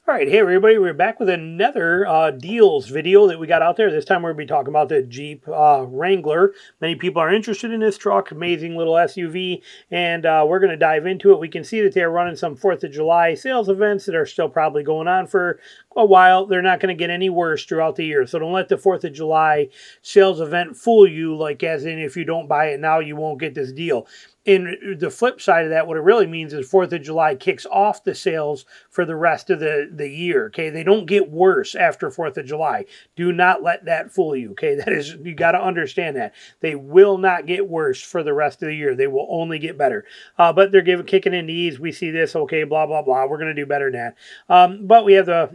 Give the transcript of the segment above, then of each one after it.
All right, hey everybody, we're back with another deals video that we got out there. This time we're going to be talking about the Jeep Wrangler. Many people are interested in this truck, amazing little SUV, and we're going to dive into it. We can see that they're running some 4th of July sales events that are still probably going on for a while. They're not going to get any worse throughout the year, so don't let the 4th of July sales event fool you, like as in if you don't buy it now, you won't get this deal. In the flip side of that, what it really means is 4th of July kicks off the sales for the rest of the year. Okay, they don't get worse after 4th of July. Do not let that fool you. Okay, that is, you got to understand that they will not get worse for the rest of the year. They will only get better. But they're kicking in knees. We see this. Okay, blah blah blah. We're gonna do better than that. But we have the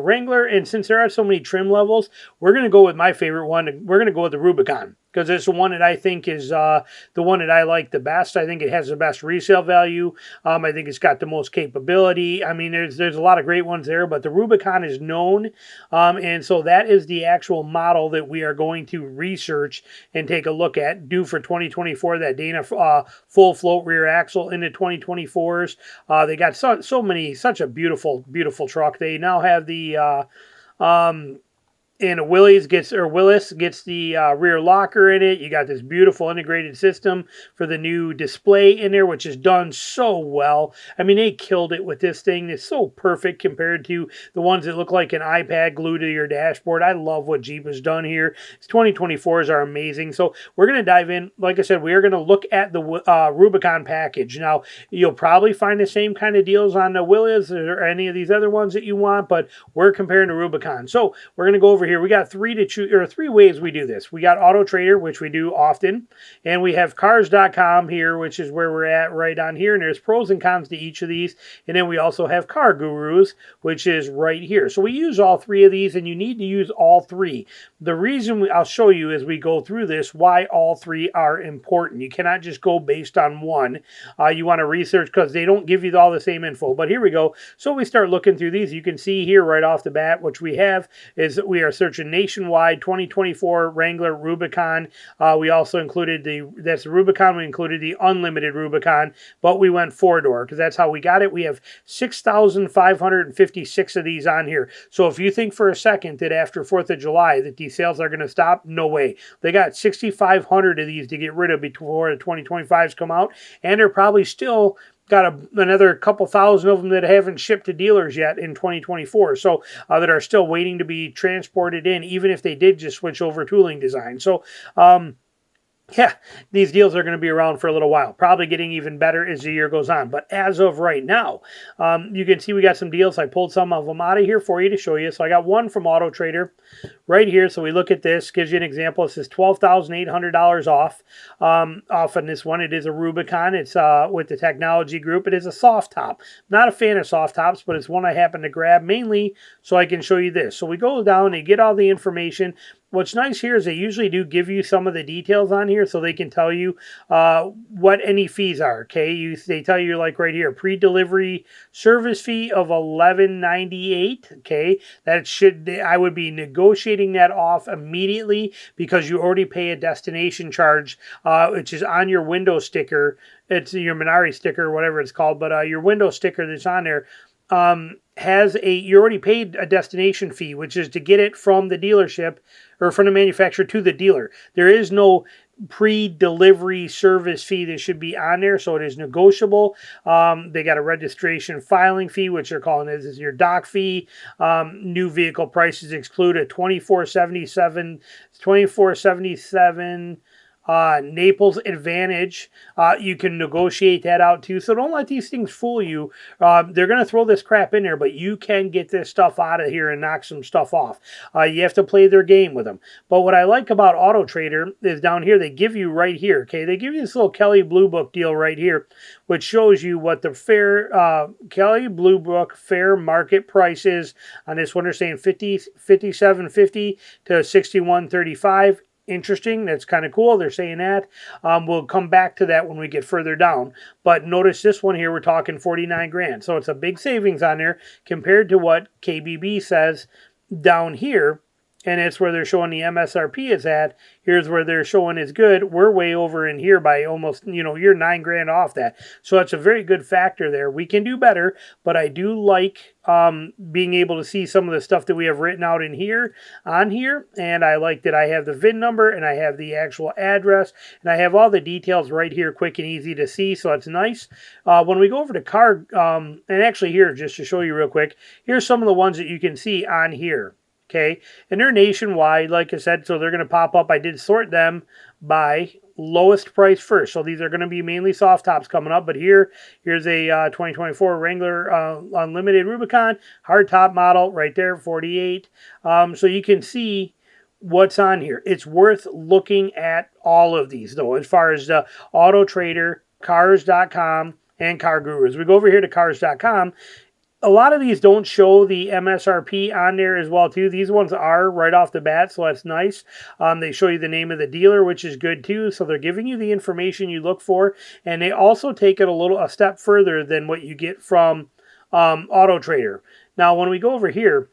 Wrangler, and since there are so many trim levels, we're gonna go with my favorite one. We're gonna go with the Rubicon, because it's the one that I think is the one that I like the best. I think it has the best resale value. I think it's got the most capability. I mean, there's a lot of great ones there, but the Rubicon is known, and so that is the actual model that we are going to research and take a look at. Due for 2024, that Dana full float rear axle into 2024s. They got such a beautiful truck. They now have the and Willis gets the rear locker in it. You got this beautiful integrated system for the new display in there, which is done so well. I mean, they killed it with this thing. It's so perfect compared to the ones that look like an iPad glued to your dashboard. I love what Jeep has done here. Its 2024s are amazing. So we're going to dive in. Like I said, we are going to look at the Rubicon package. Now, you'll probably find the same kind of deals on the Willis or any of these other ones that you want, but we're comparing to Rubicon. So we're going to go over here. We got three ways we do this. We got Auto Trader, which we do often, and we have cars.com here, which is where we're at right on here, and there's pros and cons to each of these. And then we also have Car Gurus, which is right here. So we use all three of these, and you need to use all three. The reason I'll show you as we go through this why all three are important. You cannot just go based on one. You want to research, because they don't give you all the same info. But here we go. So we start looking through these. You can see here right off the bat, which we have is that we are searching nationwide 2024 Wrangler Rubicon. We also included that's the Rubicon. We included the unlimited Rubicon, but we went 4-door because that's how we got it. We have 6,556 of these on here. So if you think for a second that after 4th of July that these sales are going to stop, no way. They got 6,500 of these to get rid of before the 2025s come out, and they're probably still got another couple thousand of them that haven't shipped to dealers yet in 2024. So that are still waiting to be transported in, even if they did just switch over tooling design. So yeah, these deals are going to be around for a little while, probably getting even better as the year goes on. But as of right now, you can see we got some deals. I pulled some of them out of here for you to show you. So I got one from Auto Trader right here. So we look at this, gives you an example. It says $12,800 off on this one. It is a Rubicon. It's with the technology group. It is a soft top. Not a fan of soft tops, but it's one I happen to grab mainly so I can show you this. So we go down and get all the information. What's nice here is they usually do give you some of the details on here, so they can tell you what any fees are. Okay, they tell you, like right here, pre-delivery service fee of $11.98. Okay, I would be negotiating that off immediately, because you already pay a destination charge, which is on your window sticker. It's your Minari sticker, whatever it's called, but your window sticker that's on there you already paid a destination fee, which is to get it from the dealership or from the manufacturer to the dealer. There is no pre-delivery service fee that should be on there, so it is negotiable. They got a registration filing fee, which they're calling this is your doc fee. New vehicle prices exclude a $24.77 Naples Advantage. You can negotiate that out too. So don't let these things fool you. They're going to throw this crap in there, but you can get this stuff out of here and knock some stuff off. You have to play their game with them. But what I like about Auto Trader is down here, they give you right here, okay, they give you this little Kelley Blue Book deal right here, which shows you what the Kelley Blue Book fair market price is on this one. They're saying $57.50 to $61.35. Interesting. That's kind of cool. They're saying that. We'll come back to that when we get further down. But notice this one here, we're talking 49 grand. So it's a big savings on there compared to what KBB says down here. and it's where they're showing the MSRP is at. Here's where they're showing is good. We're way over in here by almost, you're $9,000 off that. So that's a very good factor there. We can do better, but I do like being able to see some of the stuff that we have written out in here, on here. And I like that I have the VIN number and I have the actual address and I have all the details right here, quick and easy to see. So it's nice. When we go over to car, and actually here, just to show you real quick, here's some of the ones that you can see on here. Okay, and they're nationwide, like I said, so they're going to pop up. I did sort them by lowest price first. So these are going to be mainly soft tops coming up. But here's a 2024 Wrangler Unlimited Rubicon hard top model right there, 48. So you can see what's on here. It's worth looking at all of these, though, as far as the Auto Trader, Cars.com, and Car Gurus. We go over here to Cars.com. A lot of these don't show the MSRP on there as well, too. These ones are right off the bat, so that's nice. They show you the name of the dealer, which is good, too. So they're giving you the information you look for, and they also take it a step further than what you get from Auto Trader. Now, when we go over here,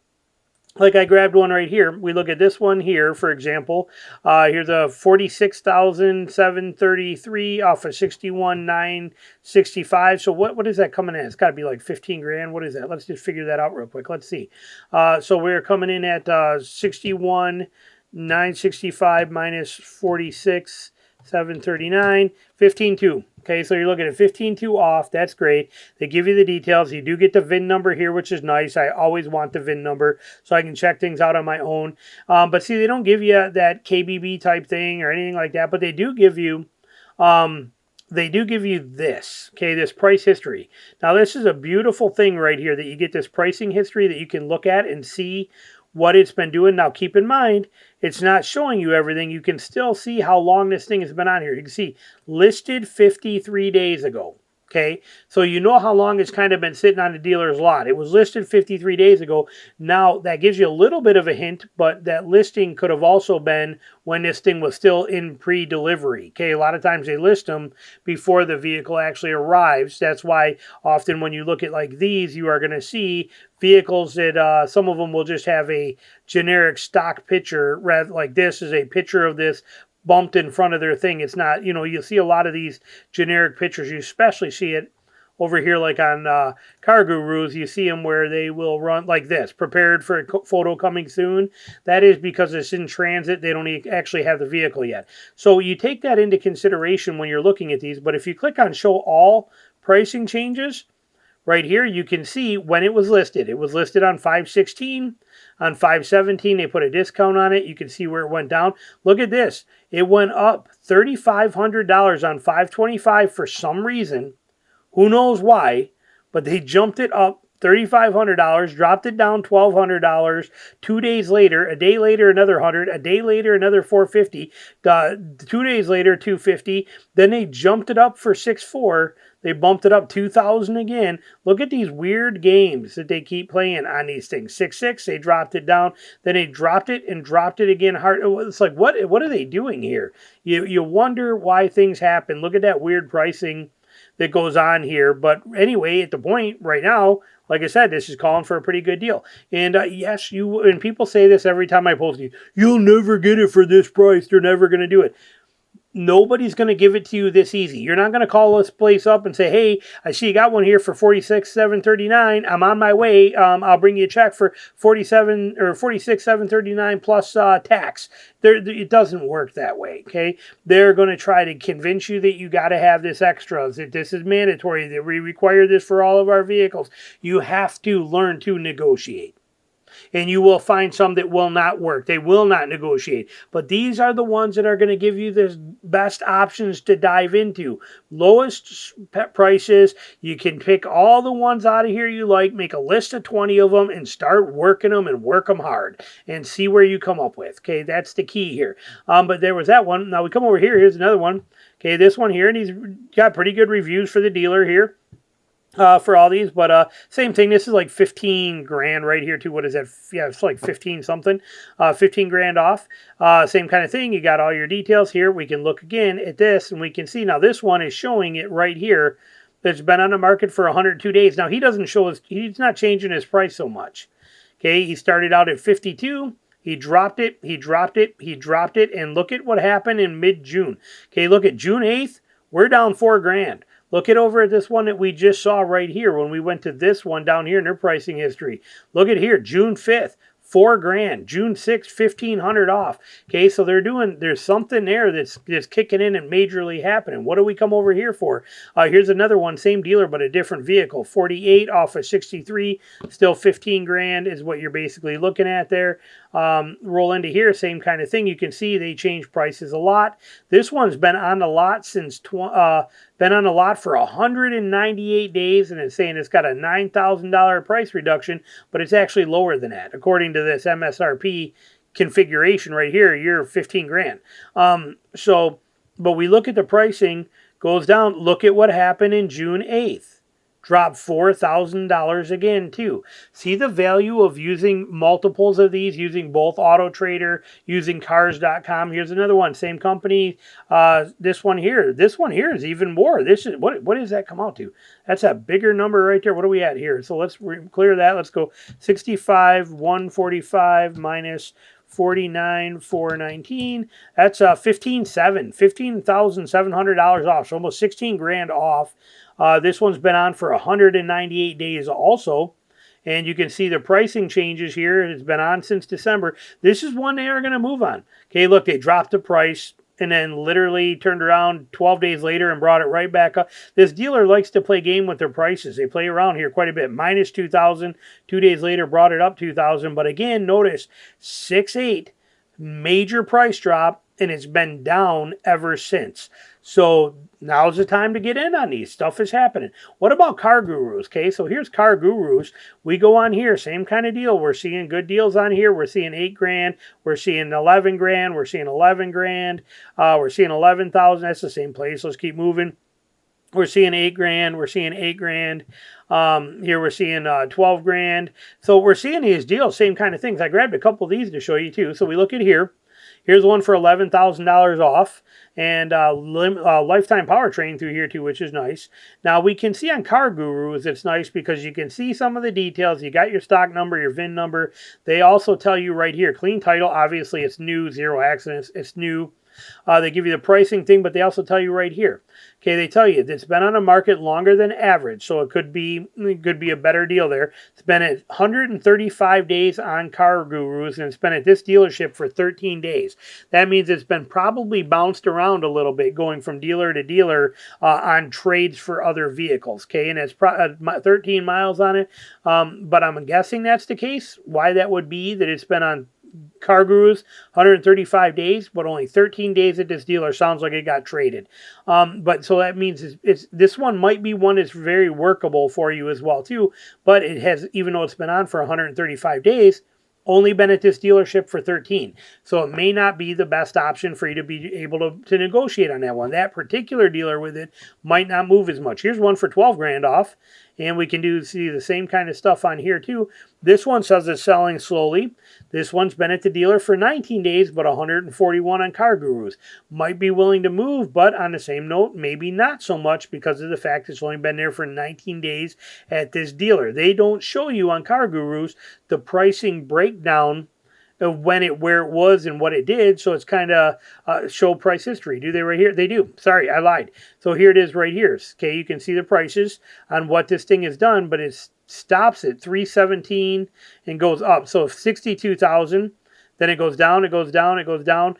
like I grabbed one right here. We look at this one here, for example. Here's a 46,733 off of 61,965. So what is that coming in? It's got to be like 15 grand. What is that? Let's just figure that out real quick. Let's see. So we're coming in at 61,965 minus 46,739, 15.2. Okay, so you're looking at 15.2 off. That's great. They give you the details. You do get the VIN number here, which is nice. I always want the VIN number so I can check things out on my own. But see, they don't give you that KBB type thing or anything like that. But they do give you this, okay, this price history. Now, this is a beautiful thing right here that you get this pricing history that you can look at and see what it's been doing. Now, keep in mind, it's not showing you everything. You can still see how long this thing has been on here. You can see listed 53 days ago. Okay, so you know how long it's kind of been sitting on the dealer's lot. It was listed 53 days ago. Now, that gives you a little bit of a hint, but that listing could have also been when this thing was still in pre-delivery. Okay, a lot of times they list them before the vehicle actually arrives. That's why often when you look at like these, you are going to see vehicles that some of them will just have a generic stock picture, rather like this is a picture of this bumped in front of their thing. It's not, you'll see a lot of these generic pictures. You especially see it over here like on Car Gurus. You see them where they will run like this, prepared for a photo coming soon. That is because it's in transit. They don't actually have the vehicle yet. So you take that into consideration when you're looking at these. But if you click on show all pricing changes, right here, you can see when it was listed. It was listed on 5/16. On 5/17, they put a discount on it. You can see where it went down. Look at this. It went up $3,500 on 5/25 for some reason. Who knows why, but they jumped it up $3,500, dropped it down $1,200. 2 days later, a day later, another 100. A day later, another 450. 2 days later, 250. Then they jumped it up for 6.4. They bumped it up 2,000 again. Look at these weird games that they keep playing on these things. 6.6, they dropped it down. Then they dropped it and dropped it again hard. It's like, what are they doing here? You wonder why things happen. Look at that weird pricing that goes on here. But anyway, at the point right now, like I said, this is calling for a pretty good deal. And yes, and people say this every time I post you, you'll never get it for this price. They're never going to do it. Nobody's going to give it to you this easy. You're not going to call this place up and say, hey, I see you got one here for $46,739. I'm on my way. I'll bring you a check for $46,739 plus tax. It doesn't work that way, okay? They're going to try to convince you that you got to have this extras, that this is mandatory, that we require this for all of our vehicles. You have to learn to negotiate. And you will find some that will not work. They will not negotiate. But these are the ones that are going to give you the best options to dive into. Lowest prices. You can pick all the ones out of here you like, make a list of 20 of them, and start working them and work them hard. And see where you come up with. Okay, that's the key here. But there was that one. Now we come over here. Here's another one. Okay, this one here. And he's got pretty good reviews for the dealer here. For all these, but same thing. This is like 15 grand right here too. What is that? Yeah, it's like 15 something, 15 grand off. Same kind of thing. You got all your details here. We can look again at this and we can see now this one is showing it right here. It's been on the market for 102 days. Now he doesn't show us, he's not changing his price so much. Okay, he started out at 52. He dropped it, he dropped it, he dropped it, and look at what happened in mid-June. Okay, look at June 8th, we're down $4,000. Look at over at this one that we just saw right here when we went to this one down here in their pricing history. Look at here, June 5th. $4,000. June 6th, 1,500 off. Okay, so there's something there that's kicking in and majorly happening. What do we come over here for? Here's another one, same dealer, but a different vehicle. 48 off of 63, still 15 grand is what you're basically looking at there. Roll into here, same kind of thing. You can see they change prices a lot. This one's been on the lot since been on the lot for 198 days, and it's saying it's got a $9,000 price reduction, but it's actually lower than that. According to this MSRP configuration right here, you're 15 grand. But we look at the pricing, goes down. Look at what happened in June 8th. Dropped $4,000 again, too. See the value of using multiples of these, using both Auto Trader, using Cars.com. Here's another one, same company. This one here is even more. This is what does that come out to? That's a bigger number right there. What are we at here? So let's clear that. Let's go 65,145 minus 49,419. That's $15,700 off. So almost 16 grand off. This one's been on for 198 days also. And you can see the pricing changes here. It's been on since December. This is one they are going to move on. Okay, look, they dropped the price and then literally turned around 12 days later and brought it right back up. This dealer likes to play game with their prices. They play around here quite a bit. Minus 2,000. 2 days later, brought it up 2,000. But again, notice 6.8, major price drop, and it's been down ever since. So now's the time to get in on these. Stuff is happening. What about Car Gurus? Okay, so here's Car Gurus. We go on here, same kind of deal. We're seeing good deals on here. We're seeing 8 grand. We're seeing 11 grand. We're seeing 11 grand. We're seeing 11,000. That's the same place. Let's keep moving. We're seeing 8 grand. We're seeing 8 grand. Here we're seeing 12 grand. So we're seeing these deals, same kind of things. I grabbed a couple of these to show you too. So we look at here. Here's one for $11,000 off, and lifetime powertrain through here too, which is nice. Now we can see on Car Gurus, it's nice because you can see some of the details. You got your stock number, your VIN number. They also tell you right here, clean title. Obviously, it's new, 0 accidents. It's new. They give you the pricing thing, but they also tell you right here. Okay, they tell you it's been on the market longer than average, so it could be a better deal there. It's been at 135 days on Car Gurus, and it's been at this dealership for 13 days. That means it's been probably bounced around a little bit, going from dealer to dealer on trades for other vehicles. Okay, and it's 13 miles on it, but I'm guessing that's the case. Why that would be that it's been on Car Gurus 135 days, but only 13 days at this dealer. Sounds like it got traded. But so that means it's this one might be one that's very workable for you as well too. But it has, even though it's been on for 135 days, only been at this dealership for 13. So it may not be the best option for you to be able to negotiate on that one. That particular dealer with it might not move as much. Here's one for 12 grand off. And we can see the same kind of stuff on here too. This one says it's selling slowly. This one's been at the dealer for 19 days, but 141 on Car Gurus. Might be willing to move, but on the same note, maybe not so much because of the fact it's only been there for 19 days at this dealer. They don't show you on Car Gurus the pricing breakdown of where it was and what it did, so it's kind of show price history. Do they right here? They do. Sorry, I lied. So here it is right here. Okay, you can see the prices on what this thing has done, but it stops at 317 and goes up. So 62,000, then it goes down, it goes down, it goes down,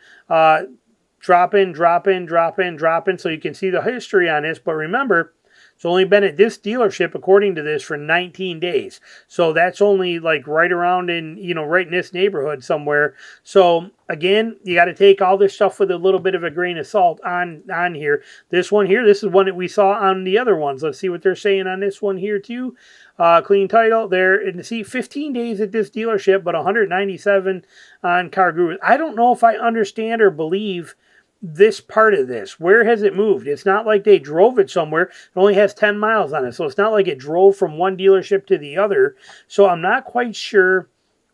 dropping. So you can see the history on this, but remember, it's only been at this dealership, according to this, for 19 days. So that's only like right around in, right in this neighborhood somewhere. So again, you got to take all this stuff with a little bit of a grain of salt on here. This one here, this is one that we saw on the other ones. Let's see what they're saying on this one here too. Clean title there. And see, 15 days at this dealership, but 197 on Car Gurus. I don't know if I understand or believe this part of this. Where has it moved? It's not like they drove it somewhere. It only has 10 miles on it. So it's not like it drove from one dealership to the other. So I'm not quite sure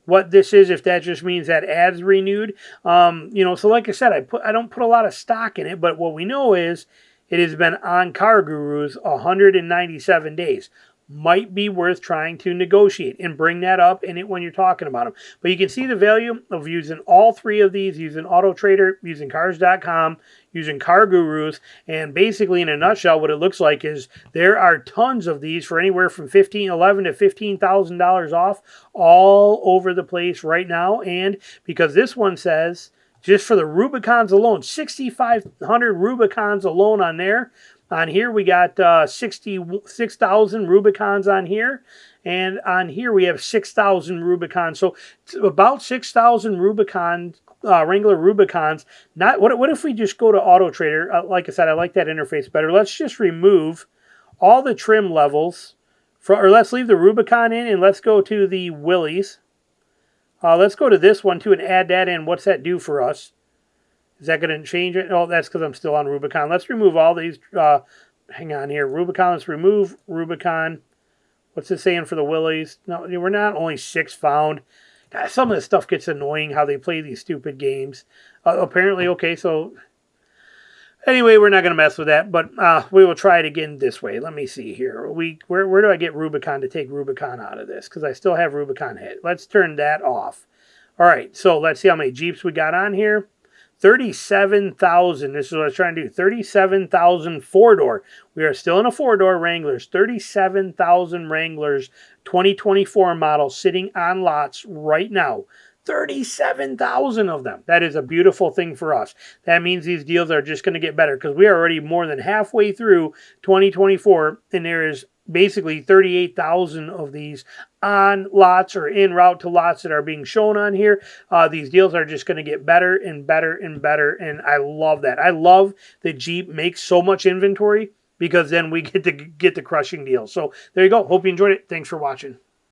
what this is, if that just means that ad's renewed. So like I said, I don't put a lot of stock in it, but what we know is it has been on Car Gurus 197 days. might be worth trying to negotiate and bring that up in it when you're talking about them. But you can see the value of using all three of these, using Auto Trader, using Cars.com, using Car Gurus, and basically in a nutshell, what it looks like is there are tons of these for anywhere from $11,000 to $15,000 off all over the place right now. And because this one says, just for the Rubicons alone, 6,500 Rubicons alone on there. On here, we got 66,000 Rubicons on here. And on here, we have 6,000 Rubicons. So about 6,000 Rubicons, Wrangler Rubicons. What if we just go to Auto Trader? Like I said, I like that interface better. Let's just remove all the trim levels. Or let's leave the Rubicon in, and let's go to the Willys. Let's go to this one, too, and add that in. What's that do for us? Is that going to change it? Oh, that's because I'm still on Rubicon. Let's remove all these. Hang on here. Rubicon. Let's remove Rubicon. What's it saying for the Willys? No, we're not only 6 found. God, some of this stuff gets annoying how they play these stupid games. Apparently, okay, so anyway, we're not going to mess with that, but we will try it again this way. Let me see here. Where do I get Rubicon to take Rubicon out of this? Because I still have Rubicon hit. Let's turn that off. All right, so let's see how many Jeeps we got on here. 37,000. This is what I was trying to do. 37,000 four-door. We are still in a four-door Wranglers. 37,000 Wranglers 2024 model sitting on lots right now. 37,000 of them. That is a beautiful thing for us. That means these deals are just going to get better because we are already more than halfway through 2024, and there is basically 38,000 of these on lots or en route to lots that are being shown on here. These deals are just going to get better and better and better, and I love that. I love that Jeep makes so much inventory because then we get to get the crushing deals. So there you go. Hope you enjoyed it. Thanks for watching.